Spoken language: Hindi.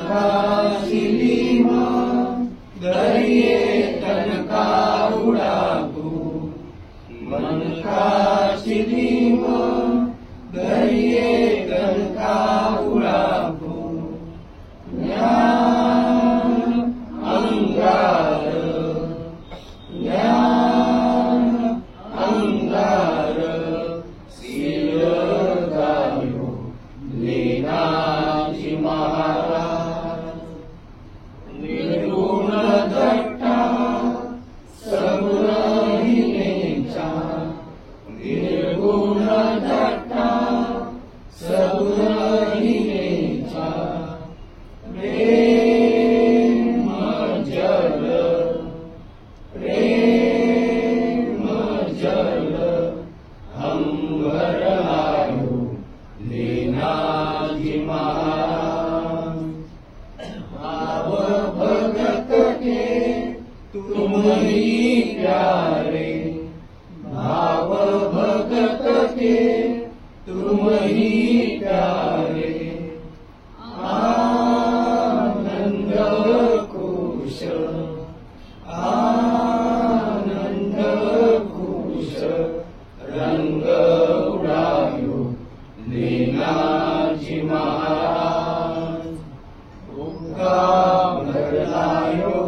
शिलीमा दरिये तनका उड़ाबू मन का शिलीमा दरिये तनका उड़ाबू ज्ञान अंगार ज्ञान अंगार सिलगायो लेनाजी महाराज निर्गुण दट्टा सबुरहिनेचा निर्गुण दट्टा सबुरहिनेचा प्रेम जल अंबर आयो लेनाजी महाराज भाव भगत के तुम ही प्यारे भाव भगत के तुम ही प्यारे आनंद कुश आनंद कुश रंग उड़ायो लेनाजी महाराज उका भरलायो